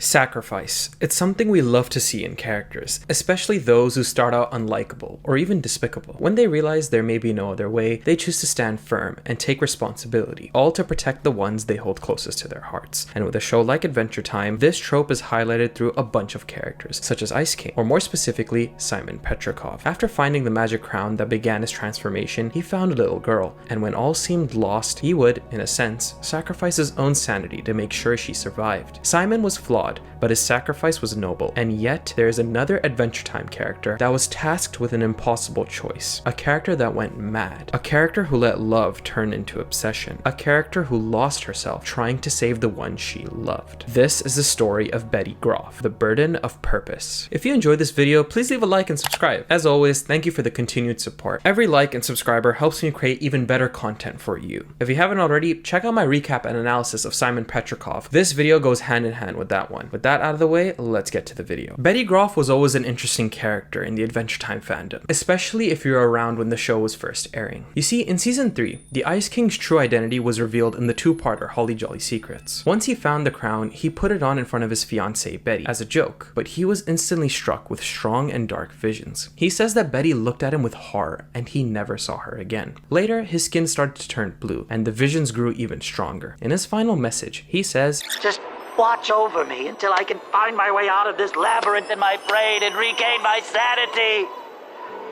Sacrifice. It's something we love to see in characters, especially those who start out unlikable or even despicable. When they realize there may be no other way, they choose to stand firm and take responsibility, all to protect the ones they hold closest to their hearts. And with a show like Adventure Time, this trope is highlighted through a bunch of characters, such as Ice King, or more specifically, Simon Petrikov. After finding the magic crown that began his transformation, he found a little girl, and when all seemed lost, he would, in a sense, sacrifice his own sanity to make sure she survived. Simon was flawed, but his sacrifice was noble, and yet there is another Adventure Time character that was tasked with an impossible choice. A character that went mad. A character who let love turn into obsession. A character who lost herself trying to save the one she loved. This is the story of Betty Grof, the burden of purpose. If you enjoyed this video, please leave a like and subscribe. As always, thank you for the continued support. Every like and subscriber helps me create even better content for you. If you haven't already, check out my recap and analysis of Simon Petrikov. This video goes hand in hand with that one. With that out of the way, let's get to the video. Betty Grof was always an interesting character in the Adventure Time fandom, especially if you're around when the show was first airing. You see, in season 3, the Ice King's true identity was revealed in the two-parter Holly Jolly Secrets. Once he found the crown, he put it on in front of his fiancée Betty as a joke, but he was instantly struck with strong and dark visions. He says that Betty looked at him with horror and he never saw her again. Later, his skin started to turn blue and the visions grew even stronger. In his final message, he says, "Just watch over me until I can find my way out of this labyrinth in my brain and regain my sanity.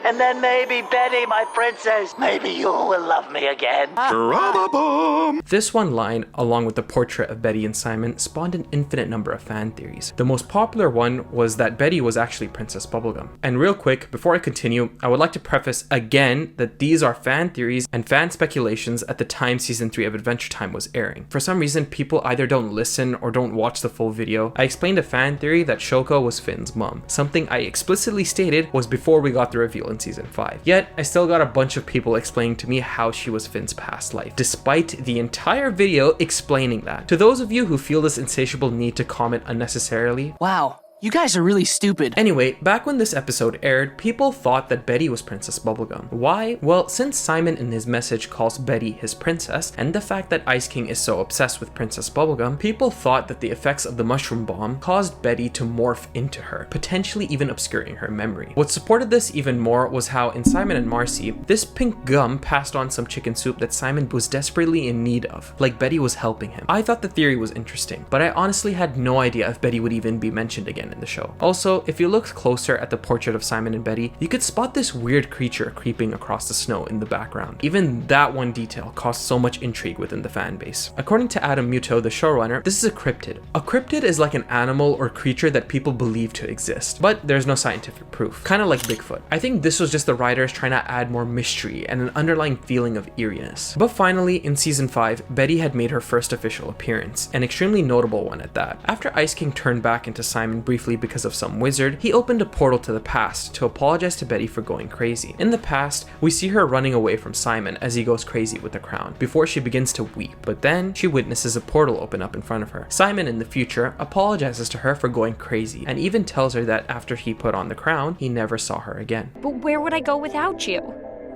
And then maybe, Betty, my princess, maybe you will love me again." Drama bomb! This one line, along with the portrait of Betty and Simon, spawned an infinite number of fan theories. The most popular one was that Betty was actually Princess Bubblegum. And real quick, before I continue, I would like to preface again that these are fan theories and fan speculations at the time season 3 of Adventure Time was airing. For some reason, people either don't listen or don't watch the full video. I explained a fan theory that Shoko was Finn's mom, something I explicitly stated was before we got the reveal in season 5. Yet, I still got a bunch of people explaining to me how she was Finn's past life, despite the entire video explaining that. To those of you who feel this insatiable need to comment unnecessarily, wow, you guys are really stupid. Anyway, back when this episode aired, people thought that Betty was Princess Bubblegum. Why? Well, since Simon in his message calls Betty his princess, and the fact that Ice King is so obsessed with Princess Bubblegum, people thought that the effects of the mushroom bomb caused Betty to morph into her, potentially even obscuring her memory. What supported this even more was how in Simon and Marcy, this pink gum passed on some chicken soup that Simon was desperately in need of, like Betty was helping him. I thought the theory was interesting, but I honestly had no idea if Betty would even be mentioned again in the show. Also, if you looked closer at the portrait of Simon and Betty, you could spot this weird creature creeping across the snow in the background. Even that one detail caused so much intrigue within the fan base. According to Adam Muto, the showrunner, this is a cryptid. A cryptid is like an animal or creature that people believe to exist, but there's no scientific proof. Kind of like Bigfoot. I think this was just the writers trying to add more mystery and an underlying feeling of eeriness. But finally, in season 5, Betty had made her first official appearance, an extremely notable one at that. After Ice King turned back into Simon briefly because of some wizard, he opened a portal to the past to apologize to Betty for going crazy. In the past, we see her running away from Simon as he goes crazy with the crown, before she begins to weep, but then she witnesses a portal open up in front of her. Simon in the future apologizes to her for going crazy, and even tells her that after he put on the crown, he never saw her again. But where would I go without you?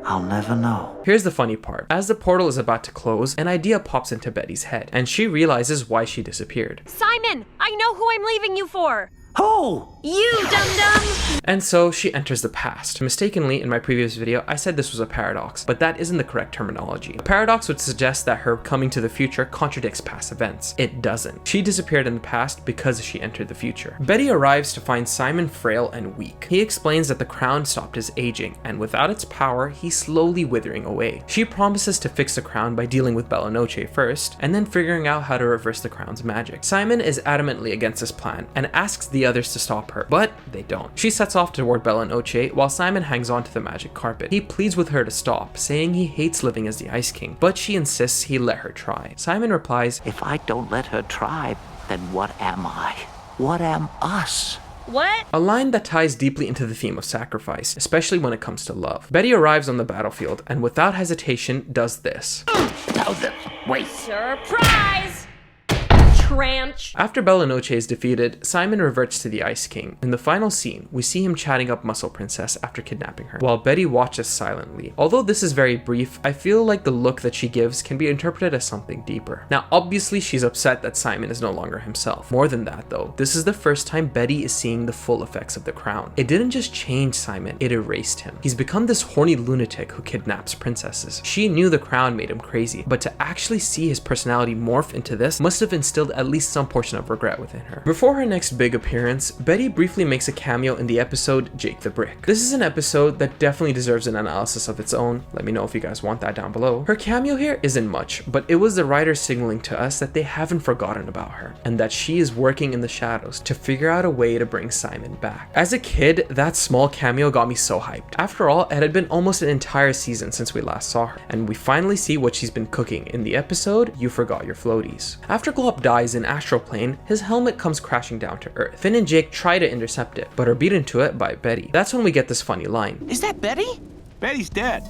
I'll never know. Here's the funny part. As the portal is about to close, an idea pops into Betty's head, and she realizes why she disappeared. Simon, I know who I'm leaving you for. Who? You, dum-dum! And so she enters the past. Mistakenly, in my previous video, I said this was a paradox, but that isn't the correct terminology. A paradox would suggest that her coming to the future contradicts past events. It doesn't. She disappeared in the past because she entered the future. Betty arrives to find Simon frail and weak. He explains that the crown stopped his aging, and without its power, he's slowly withering away. She promises to fix the crown by dealing with Bella Noche first, and then figuring out how to reverse the crown's magic. Simon is adamantly against this plan, and asks the others to stop her, but they don't. She sets off toward Bella Noche while Simon hangs on to the magic carpet. He pleads with her to stop, saying he hates living as the Ice King, but she insists he let her try. Simon replies, If I don't let her try, then what am I? What am us? What? a line that ties deeply into the theme of sacrifice, especially when it comes to love. Betty arrives on the battlefield and without hesitation does this. Now then, wait. Surprise! ranch. After Bella Noche is defeated, Simon reverts to the Ice King. In the final scene, we see him chatting up Muscle Princess after kidnapping her, while Betty watches silently. Although this is very brief, I feel like the look that she gives can be interpreted as something deeper. Now, obviously she's upset that Simon is no longer himself. More than that though, this is the first time Betty is seeing the full effects of the crown. It didn't just change Simon, it erased him. He's become this horny lunatic who kidnaps princesses. She knew the crown made him crazy, but to actually see his personality morph into this must have instilled at least some portion of regret within her. Before her next big appearance, Betty briefly makes a cameo in the episode Jake the Brick. This is an episode that definitely deserves an analysis of its own. Let me know if you guys want that down below. Her cameo here isn't much, but it was the writers signaling to us that they haven't forgotten about her, and that she is working in the shadows to figure out a way to bring Simon back. As a kid, that small cameo got me so hyped. After all, it had been almost an entire season since we last saw her, and we finally see what she's been cooking in the episode You Forgot Your Floaties. After Glop dies in Astral Plane, his helmet comes crashing down to Earth. Finn and Jake try to intercept it, but are beaten to it by Betty. That's when we get this funny line. Is that Betty? Betty's dead.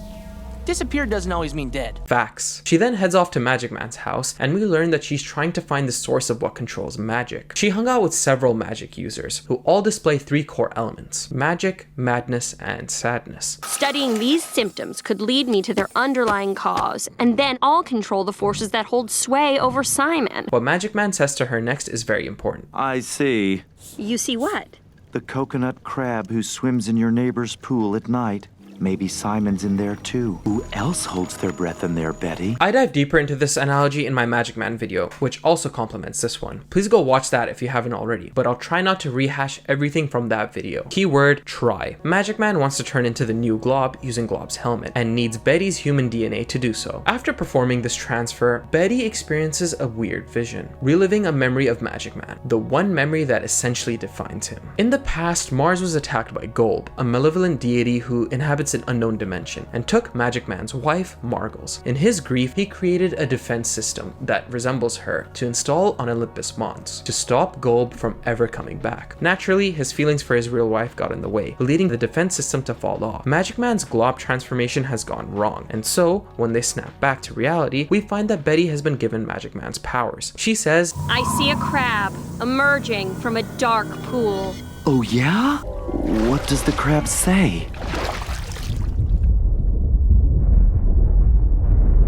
Disappeared doesn't always mean dead. Facts. She then heads off to Magic Man's house, and we learn that she's trying to find the source of what controls magic. She hung out with several magic users, who all display 3 core elements: magic, madness, and sadness. Studying these symptoms could lead me to their underlying cause, and then I'll control the forces that hold sway over Simon. What Magic Man says to her next is very important. I see. You see what? The coconut crab who swims in your neighbor's pool at night. Maybe Simon's in there too. Who else holds their breath in there, Betty? I dive deeper into this analogy in my Magic Man video, which also complements this one. Please go watch that if you haven't already, but I'll try not to rehash everything from that video. Keyword, try. Magic Man wants to turn into the new Glob using Glob's helmet, and needs Betty's human DNA to do so. After performing this transfer, Betty experiences a weird vision, reliving a memory of Magic Man, the one memory that essentially defines him. In the past, Mars was attacked by Golb, a malevolent deity who inhabits an unknown dimension, and took Magic Man's wife, Margles. In his grief, he created a defense system that resembles her to install on Olympus Mons to stop Golb from ever coming back. Naturally, his feelings for his real wife got in the way, leading the defense system to fall off. Magic Man's glob transformation has gone wrong, and so, when they snap back to reality, we find that Betty has been given Magic Man's powers. She says, I see a crab emerging from a dark pool. Oh yeah? What does the crab say?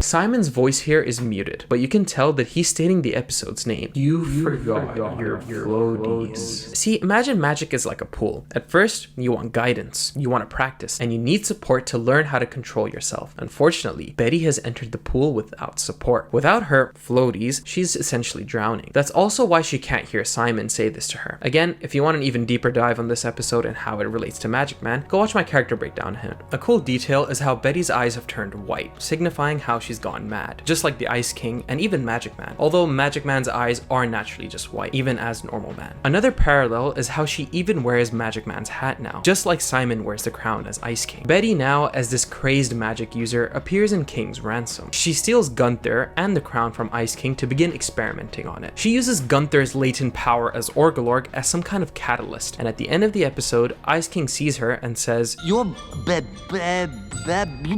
Simon's voice here is muted, but you can tell that he's stating the episode's name. You forgot your floaties. See, imagine magic is like a pool. At first, you want guidance, you want to practice, and you need support to learn how to control yourself. Unfortunately, Betty has entered the pool without support. Without her floaties, she's essentially drowning. That's also why she can't hear Simon say this to her. Again, if you want an even deeper dive on this episode and how it relates to Magic Man, go watch my character breakdown here. A cool detail is how Betty's eyes have turned white, signifying how she's gone mad, just like the Ice King and even Magic Man, although Magic Man's eyes are naturally just white, even as normal man. Another parallel is how she even wears Magic Man's hat now, just like Simon wears the crown as Ice King. Betty now, as this crazed magic user, appears in King's Ransom. She steals Gunther and the crown from Ice King to begin experimenting on it. She uses Gunther's latent power as Orgolorg as some kind of catalyst, and at the end of the episode, Ice King sees her and says, You're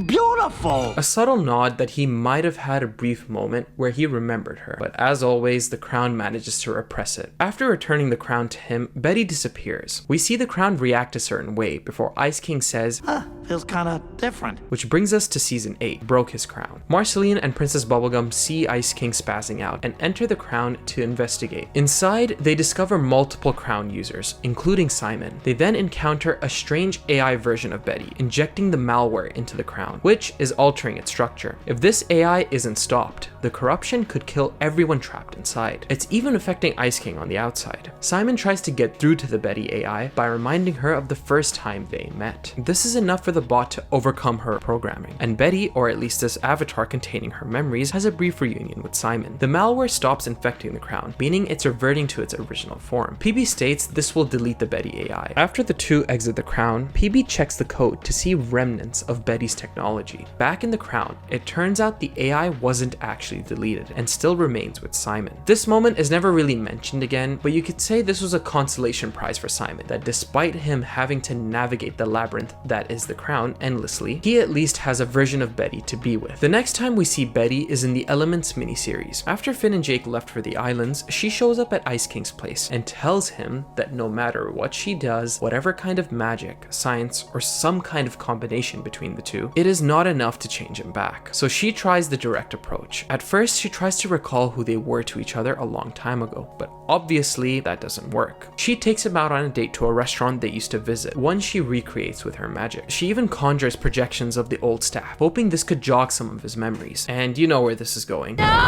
beautiful. a subtle nod that he might have had a brief moment where he remembered her, but as always, the crown manages to repress it. After returning the crown to him, Betty disappears. We see the crown react a certain way before Ice King says, Feels kinda different. which brings us to season 8, Broke His Crown. Marceline and Princess Bubblegum see Ice King spazzing out and enter the crown to investigate. Inside, they discover multiple crown users, including Simon. They then encounter a strange AI version of Betty, injecting the malware into the crown, which is altering its structure. If this AI isn't stopped, the corruption could kill everyone trapped inside. It's even affecting Ice King on the outside. Simon tries to get through to the Betty AI by reminding her of the first time they met. This is enough for the bot to overcome her programming, and Betty, or at least this avatar containing her memories, has a brief reunion with Simon. The malware stops infecting the crown, meaning it's reverting to its original form. PB states this will delete the Betty AI. After the two exit the crown, PB checks the code to see remnants of Betty's technology. Back in the crown, it turns out the AI wasn't actually deleted and still remains with Simon. This moment is never really mentioned again, but you could say this was a consolation prize for Simon, that despite him having to navigate the labyrinth that is the crown endlessly, he at least has a version of Betty to be with. The next time we see Betty is in the Elements miniseries. After Finn and Jake left for the islands, she shows up at Ice King's place and tells him that no matter what she does, whatever kind of magic, science, or some kind of combination between the two, it is not enough to change him back. So she tries the direct approach. At first, she tries to recall who they were to each other a long time ago, but obviously that doesn't work. She takes him out on a date to a restaurant they used to visit, one she recreates with her magic. She even conjures projections of the old staff, hoping this could jog some of his memories. And you know where this is going. No!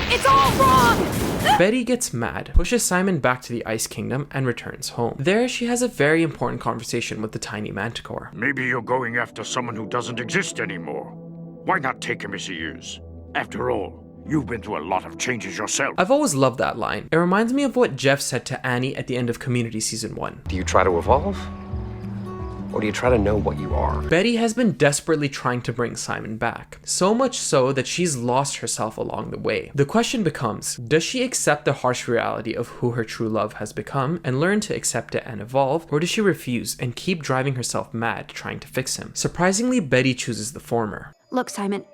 It's all wrong! Betty gets mad, pushes Simon back to the Ice Kingdom, and returns home. There, she has a very important conversation with the tiny manticore. Maybe you're going after someone who doesn't exist anymore. Why not take him as he is? After all, you've been through a lot of changes yourself. I've always loved that line. It reminds me of what Jeff said to Annie at the end of Community Season 1. Do you try to evolve? Or do you try to know what you are? Betty has been desperately trying to bring Simon back, so much so that she's lost herself along the way. The question becomes, does she accept the harsh reality of who her true love has become and learn to accept it and evolve, or does she refuse and keep driving herself mad trying to fix him? Surprisingly, Betty chooses the former. Look, Simon,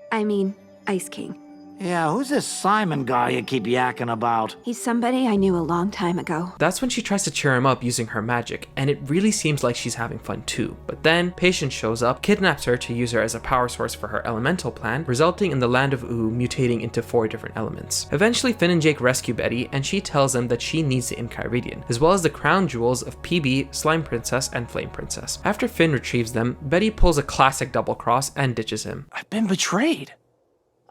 Ice King. Yeah, who's this Simon guy you keep yakking about? He's somebody I knew a long time ago. That's when she tries to cheer him up using her magic, and it really seems like she's having fun too. But then, Patience shows up, kidnaps her to use her as a power source for her elemental plan, resulting in the Land of Oo mutating into 4 different elements. Eventually, Finn and Jake rescue Betty, and she tells them that she needs the Enchiridion, as well as the crown jewels of PB, Slime Princess, and Flame Princess. After Finn retrieves them, Betty pulls a classic double cross and ditches him. I've been betrayed.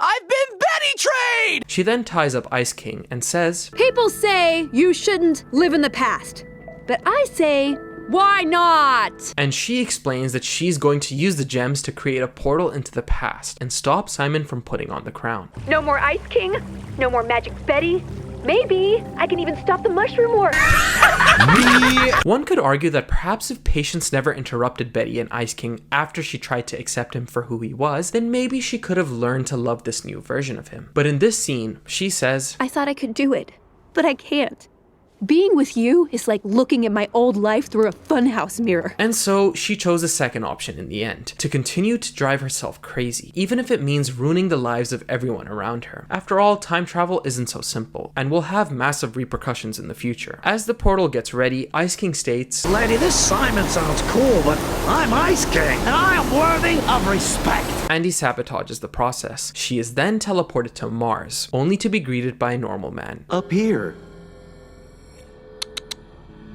I've been Betty-trayed! She then ties up Ice King and says, People say you shouldn't live in the past, but I say, why not? And she explains that she's going to use the gems to create a portal into the past and stop Simon from putting on the crown. No more Ice King, no more Magic Betty. Maybe I can even stop the mushroom war. One could argue that perhaps if Patience never interrupted Betty and Ice King after she tried to accept him for who he was, then maybe she could have learned to love this new version of him. But in this scene, she says, I thought I could do it, but I can't. Being with you is like looking at my old life through a funhouse mirror. And so she chose the second option in the end, to continue to drive herself crazy, even if it means ruining the lives of everyone around her. After all, time travel isn't so simple, and will have massive repercussions in the future. As the portal gets ready, Ice King states, Lady, this Simon sounds cool, but I'm Ice King, and I am worthy of respect. and he sabotages the process. She is then teleported to Mars, only to be greeted by a normal man. Up here.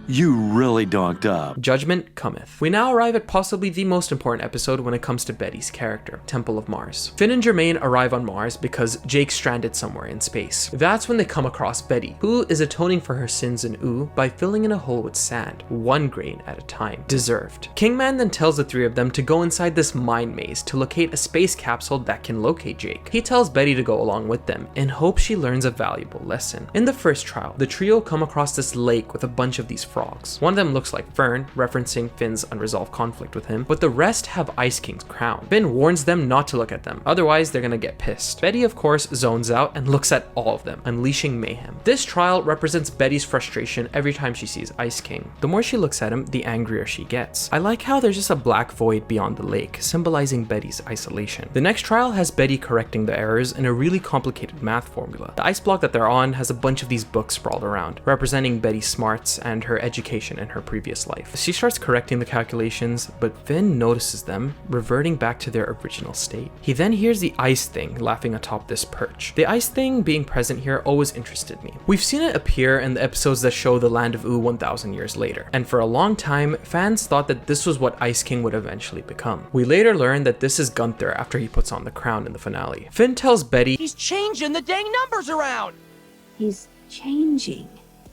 You really donked up. Judgment cometh. We now arrive at possibly the most important episode when it comes to Betty's character, Temple of Mars. Finn and Jermaine arrive on Mars because Jake's stranded somewhere in space. That's when they come across Betty, who is atoning for her sins in Oo by filling in a hole with sand, 1 grain at a time. Deserved. Kingman then tells the 3 of them to go inside this mind maze to locate a space capsule that can locate Jake. He tells Betty to go along with them in hopes she learns a valuable lesson. In the first trial, the trio come across this lake with a bunch of these frogs. One of them looks like Fern, referencing Finn's unresolved conflict with him, but the rest have Ice King's crown. Finn warns them not to look at them, otherwise they're gonna get pissed. Betty, of course, zones out and looks at all of them, unleashing mayhem. This trial represents Betty's frustration every time she sees Ice King. The more she looks at him, the angrier she gets. I like how there's just a black void beyond the lake, symbolizing Betty's isolation. The next trial has Betty correcting the errors in a really complicated math formula. The ice block that they're on has a bunch of these books sprawled around, representing Betty's smarts and her education in her previous life. She starts correcting the calculations, but Finn notices them reverting back to their original state. He then hears the ice thing laughing atop this perch. The ice thing being present here always interested me. We've seen it appear in the episodes that show the Land of Oo 1,000 years later, and for a long time, fans thought that this was what Ice King would eventually become. We later learn that this is Gunther after he puts on the crown in the finale. Finn tells Betty, He's changing the dang numbers around! He's changing.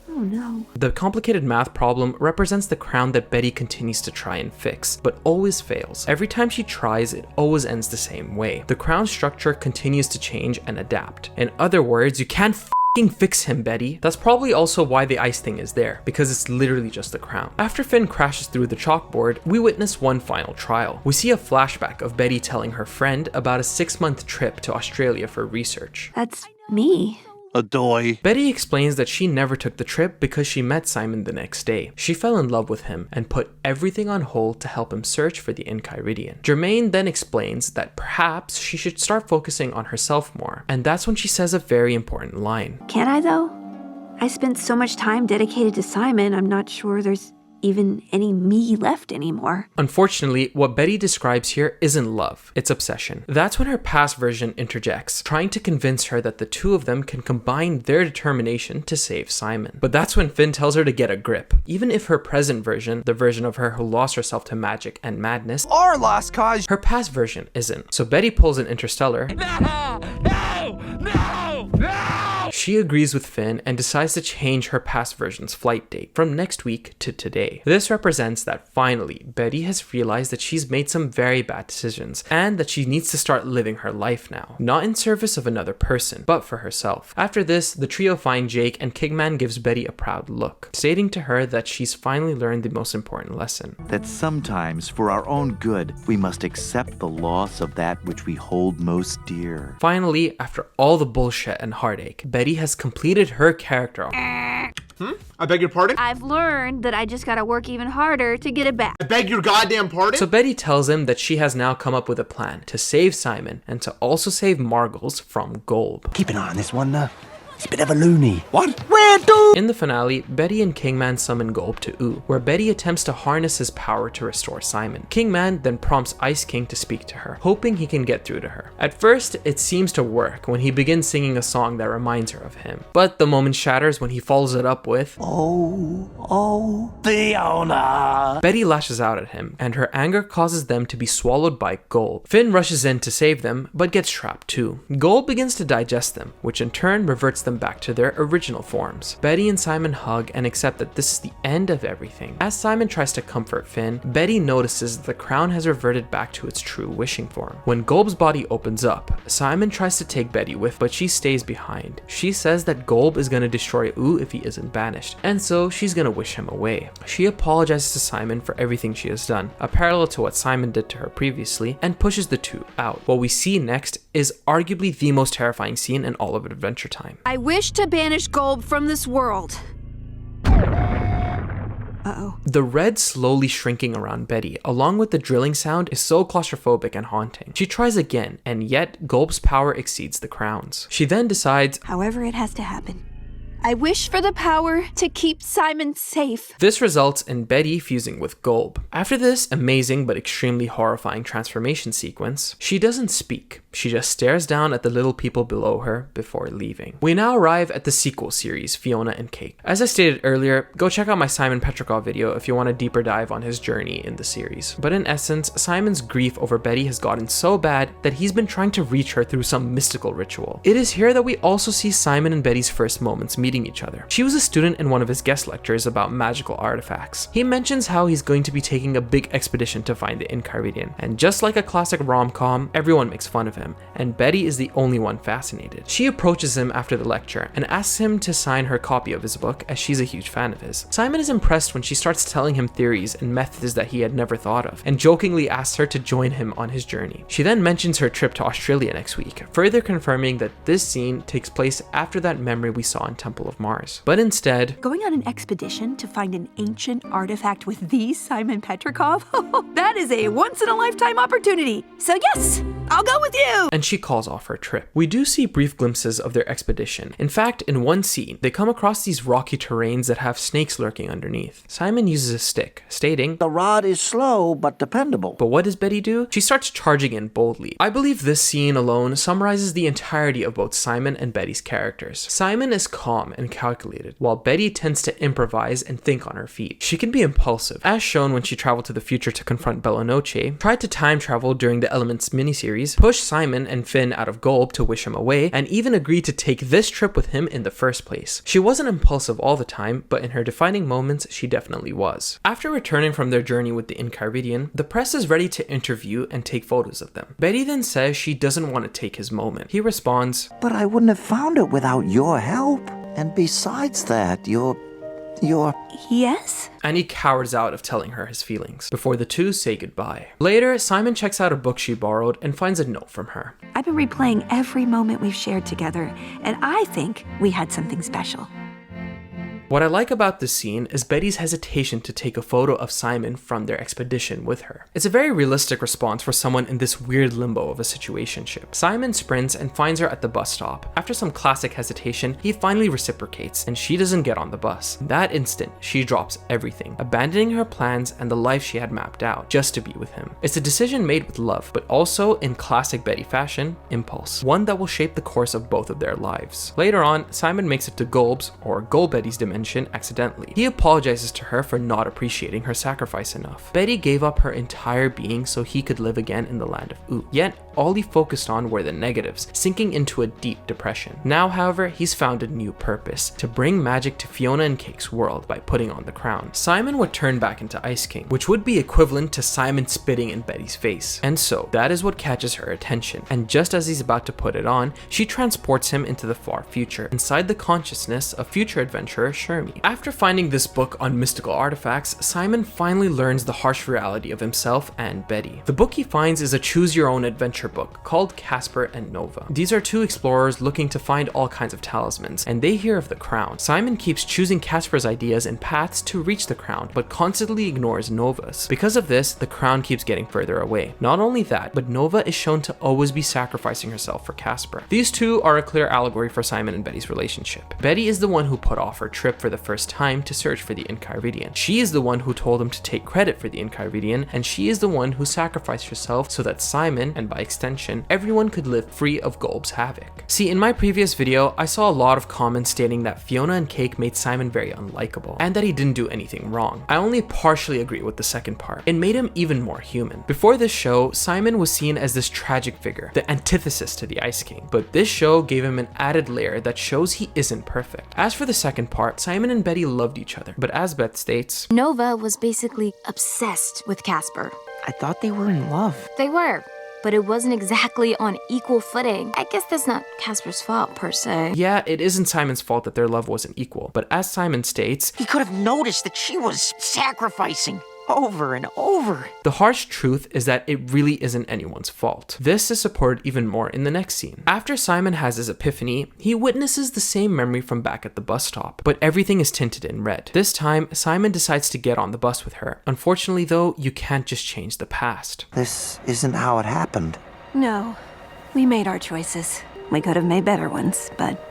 Oh no. The complicated math problem represents the crown that Betty continues to try and fix, but always fails. Every time she tries, it always ends the same way. The crown structure continues to change and adapt. In other words, you can't f***ing fix him, Betty. That's probably also why the ice thing is there, because it's literally just the crown. After Finn crashes through the chalkboard, we witness one final trial. We see a flashback of Betty telling her friend about a 6-month trip to Australia for research. That's me. Adoy. Betty explains that she never took the trip because she met Simon the next day. She fell in love with him and put everything on hold to help him search for the Enchiridion. Germaine then explains that perhaps she should start focusing on herself more, and that's when she says a very important line. Can I, though? I spent so much time dedicated to Simon, I'm not sure there's even any me left anymore. Unfortunately, what Betty describes here isn't love, it's obsession. That's when her past version interjects, trying to convince her that the two of them can combine their determination to save Simon. But that's when Finn tells her to get a grip. Even if her present version, the version of her who lost herself to magic and madness, Our lost cause. her past version isn't. So Betty pulls an Interstellar. No! No! No! No! She agrees with Finn and decides to change her past version's flight date from next week to today. This represents that finally, Betty has realized that she's made some very bad decisions and that she needs to start living her life now. Not in service of another person, but for herself. After this, the trio find Jake and Kingman gives Betty a proud look, stating to her that she's finally learned the most important lesson. That sometimes, for our own good, we must accept the loss of that which we hold most dear. Finally, after all the bullshit and heartache, Betty has completed her character arc. I beg your pardon? I've learned that I just gotta work even harder to get it back. I beg your goddamn pardon? So Betty tells him that she has now come up with a plan to save Simon and to also save Margles from Golb. Keep an eye on this one, He's a bit of a loony. What? Where do? In the finale, Betty and Kingman summon Golb to Oo, where Betty attempts to harness his power to restore Simon. Kingman then prompts Ice King to speak to her, hoping he can get through to her. At first, it seems to work when he begins singing a song that reminds her of him, but the moment shatters when he follows it up with, Oh, Fionna. Betty lashes out at him, and her anger causes them to be swallowed by Golb. Finn rushes in to save them, but gets trapped too. Golb begins to digest them, which in turn reverts them back to their original forms. Betty and Simon hug and accept that this is the end of everything. As Simon tries to comfort Finn, Betty notices that the crown has reverted back to its true wishing form. When Golb's body opens up, Simon tries to take Betty with, but she stays behind. She says that Golb is going to destroy Oo if he isn't banished, and so she's going to wish him away. She apologizes to Simon for everything she has done, a parallel to what Simon did to her previously, and pushes the two out. What we see next is arguably the most terrifying scene in all of Adventure Time. I wish to banish Golb from this world. Uh-oh. The red slowly shrinking around Betty, along with the drilling sound, is so claustrophobic and haunting. She tries again, and yet Golb's power exceeds the crown's. She then decides, However it has to happen. I wish for the power to keep Simon safe. This results in Betty fusing with Golb. After this amazing but extremely horrifying transformation sequence, she doesn't speak. She just stares down at the little people below her before leaving. We now arrive at the sequel series, Fionna and Cake. As I stated earlier, go check out my Simon Petrikov video if you want a deeper dive on his journey in the series. But in essence, Simon's grief over Betty has gotten so bad that he's been trying to reach her through some mystical ritual. It is here that we also see Simon and Betty's first moments meeting each other. She was a student in one of his guest lectures about magical artifacts. He mentions how he's going to be taking a big expedition to find the Enchiridion, and just like a classic rom-com, everyone makes fun of him, and Betty is the only one fascinated. She approaches him after the lecture and asks him to sign her copy of his book as she's a huge fan of his. Simon is impressed when she starts telling him theories and methods that he had never thought of, and jokingly asks her to join him on his journey. She then mentions her trip to Australia next week, further confirming that this scene takes place after that memory we saw in Temple of Mars. But instead, Going on an expedition to find an ancient artifact with the Simon Petrikov? That is a once-in-a-lifetime opportunity. So yes, I'll go with you! And she calls off her trip. We do see brief glimpses of their expedition. In fact, in one scene, they come across these rocky terrains that have snakes lurking underneath. Simon uses a stick, stating, The rod is slow but dependable. but what does Betty do? She starts charging in boldly. I believe this scene alone summarizes the entirety of both Simon and Betty's characters. Simon is calm and calculated, while Betty tends to improvise and think on her feet. She can be impulsive, as shown when she traveled to the future to confront Bella Noche, tried to time travel during the Elements miniseries, pushed Simon and Finn out of Golb to wish him away, and even agreed to take this trip with him in the first place. She wasn't impulsive all the time, but in her defining moments, she definitely was. After returning from their journey with the Enchiridion, the press is ready to interview and take photos of them. Betty then says she doesn't want to take his moment. He responds, But I wouldn't have found it without your help. And besides that, you're Yes? And he cowers out of telling her his feelings before the two say goodbye. Later, Simon checks out a book she borrowed and finds a note from her. I've been replaying every moment we've shared together, and I think we had something special. What I like about this scene is Betty's hesitation to take a photo of Simon from their expedition with her. It's a very realistic response for someone in this weird limbo of a situationship. Simon sprints and finds her at the bus stop. After some classic hesitation, he finally reciprocates and she doesn't get on the bus. In that instant, she drops everything, abandoning her plans and the life she had mapped out just to be with him. It's a decision made with love, but also in classic Betty fashion, impulse. One that will shape the course of both of their lives. Later on, Simon makes it to Golb's, or Golbetty's dimension, accidentally. He apologizes to her for not appreciating her sacrifice enough. Betty gave up her entire being so he could live again in the land of Oop. Yet, all he focused on were the negatives, sinking into a deep depression. Now, however, he's found a new purpose, to bring magic to Fionna and Cake's world by putting on the crown. Simon would turn back into Ice King, which would be equivalent to Simon spitting in Betty's face. And so, that is what catches her attention, and just as he's about to put it on, she transports him into the far future, inside the consciousness of future adventurer Shermie. After finding this book on mystical artifacts, Simon finally learns the harsh reality of himself and Betty. The book he finds is a choose-your-own-adventure book called Casper and Nova. These are two explorers looking to find all kinds of talismans, and they hear of the crown. Simon keeps choosing Casper's ideas and paths to reach the crown, but constantly ignores Nova's. Because of this, the crown keeps getting further away. Not only that, but Nova is shown to always be sacrificing herself for Casper. These two are a clear allegory for Simon and Betty's relationship. Betty is the one who put off her trip for the first time to search for the Enchiridion. She is the one who told him to take credit for the Enchiridion, and she is the one who sacrificed herself so that Simon, and by extension, everyone could live free of Golb's havoc. See, in my previous video, I saw a lot of comments stating that Fionna and Cake made Simon very unlikable, and that he didn't do anything wrong. I only partially agree with the second part. It made him even more human. Before this show, Simon was seen as this tragic figure, the antithesis to the Ice King, but this show gave him an added layer that shows he isn't perfect. As for the second part, Simon and Betty loved each other, but as Beth states, Nova was basically obsessed with Casper. I thought they were in love. They were, but it wasn't exactly on equal footing. I guess that's not Casper's fault, per se. Yeah, it isn't Simon's fault that their love wasn't equal, but as Simon states, he could have noticed that she was sacrificing over and over. The harsh truth is that it really isn't anyone's fault. This is supported even more in the next scene. After Simon has his epiphany, he witnesses the same memory from back at the bus stop, but everything is tinted in red. This time, Simon decides to get on the bus with her. Unfortunately though, you can't just change the past. This isn't how it happened. No, we made our choices. We could have made better ones, but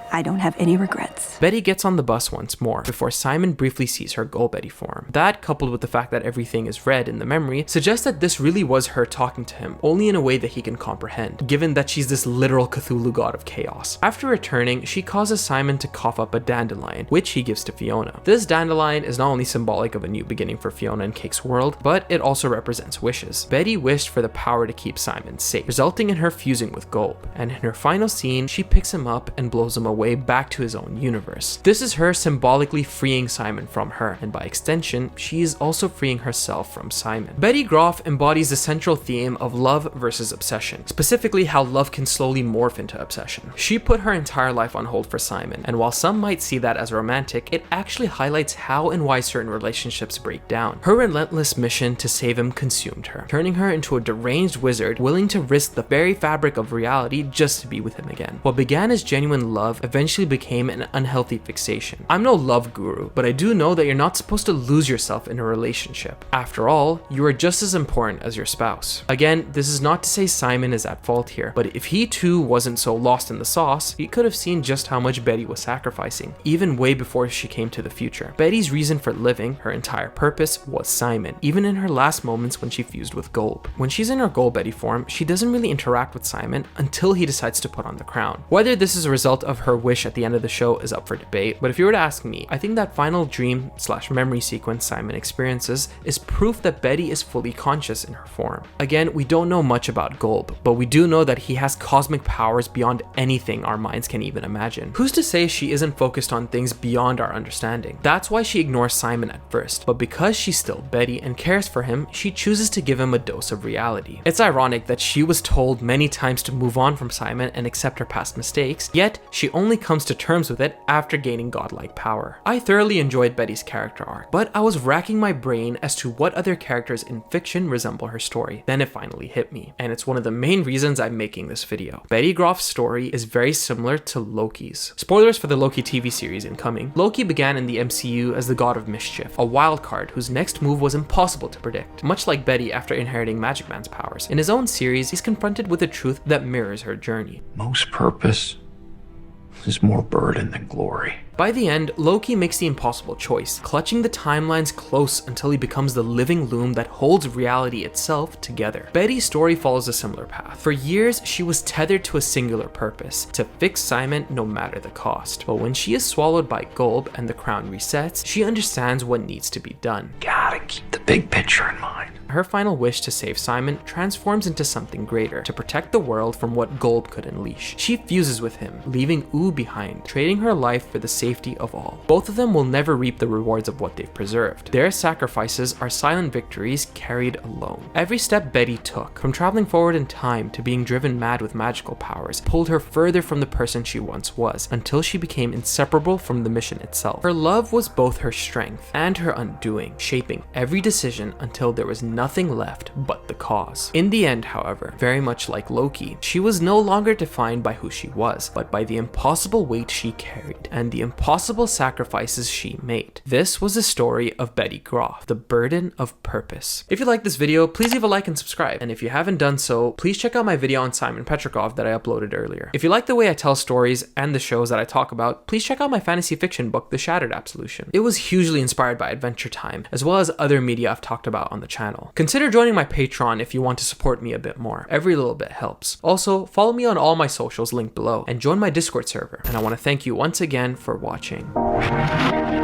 I don't have any regrets. Betty gets on the bus once more before Simon briefly sees her Golbetty form. That, coupled with the fact that everything is red in the memory, suggests that this really was her talking to him, only in a way that he can comprehend, given that she's this literal Cthulhu god of chaos. After returning, she causes Simon to cough up a dandelion, which he gives to Fionna. This dandelion is not only symbolic of a new beginning for Fionna and Cake's world, but it also represents wishes. Betty wished for the power to keep Simon safe, resulting in her fusing with Golb, and in her final scene, she picks him up and blows him away back to his own universe. This is her symbolically freeing Simon from her, and by extension, she is also freeing herself from Simon. Betty Grof embodies the central theme of love versus obsession, specifically how love can slowly morph into obsession. She put her entire life on hold for Simon, and while some might see that as romantic, it actually highlights how and why certain relationships break down. Her relentless mission to save him consumed her, turning her into a deranged wizard willing to risk the very fabric of reality just to be with him again. What began as genuine love eventually became an unhealthy fixation. I'm no love guru, but I do know that you're not supposed to lose yourself in a relationship. After all, you are just as important as your spouse. Again, this is not to say Simon is at fault here, but if he too wasn't so lost in the sauce, he could have seen just how much Betty was sacrificing, even way before she came to the future. Betty's reason for living, her entire purpose, was Simon, even in her last moments when she fused with Golb. When she's in her Golbetty form, she doesn't really interact with Simon until he decides to put on the crown. Whether this is a result of her wish at the end of the show is up for debate, but if you were to ask me, I think that final dream/memory sequence Simon experiences is proof that Betty is fully conscious in her form. Again, we don't know much about Golb, but we do know that he has cosmic powers beyond anything our minds can even imagine. Who's to say she isn't focused on things beyond our understanding? That's why she ignores Simon at first, but because she's still Betty and cares for him, she chooses to give him a dose of reality. It's ironic that she was told many times to move on from Simon and accept her past mistakes, yet she only only comes to terms with it after gaining godlike power. I thoroughly enjoyed Betty's character arc, but I was racking my brain as to what other characters in fiction resemble her story. Then it finally hit me, and it's one of the main reasons I'm making this video. Betty Grof's story is very similar to Loki's. Spoilers for the Loki TV series incoming. Loki began in the MCU as the god of mischief, a wild card whose next move was impossible to predict. Much like Betty after inheriting Magic Man's powers, in his own series, he's confronted with a truth that mirrors her journey. Most purpose is more burden than glory. By the end, Loki makes the impossible choice, clutching the timelines close until he becomes the living loom that holds reality itself together. Betty's story follows a similar path. For years, she was tethered to a singular purpose, to fix Simon no matter the cost. But when she is swallowed by Gulb and the crown resets, she understands what needs to be done. Gotta keep the big picture in mind. Her final wish to save Simon transforms into something greater, to protect the world from what Gulb could unleash. She fuses with him, leaving Oo behind, trading her life for the safety of all. Both of them will never reap the rewards of what they've preserved. Their sacrifices are silent victories carried alone. Every step Betty took, from traveling forward in time to being driven mad with magical powers, pulled her further from the person she once was, until she became inseparable from the mission itself. Her love was both her strength and her undoing, shaping every decision until there was nothing left but the cause. In the end, however, very much like Loki, she was no longer defined by who she was, but by the impossible weight she carried and the impossible sacrifices she made. This was the story of Betty Grof, the burden of purpose. If you like this video, please leave a like and subscribe. And if you haven't done so, please check out my video on Simon Petrikov that I uploaded earlier. If you like the way I tell stories and the shows that I talk about, please check out my fantasy fiction book, The Shattered Absolution. It was hugely inspired by Adventure Time, as well as other media I've talked about on the channel. Consider joining my Patreon if you want to support me a bit more. Every little bit helps. Also, follow me on all my socials linked below and join my Discord server. And I want to thank you once again for watching.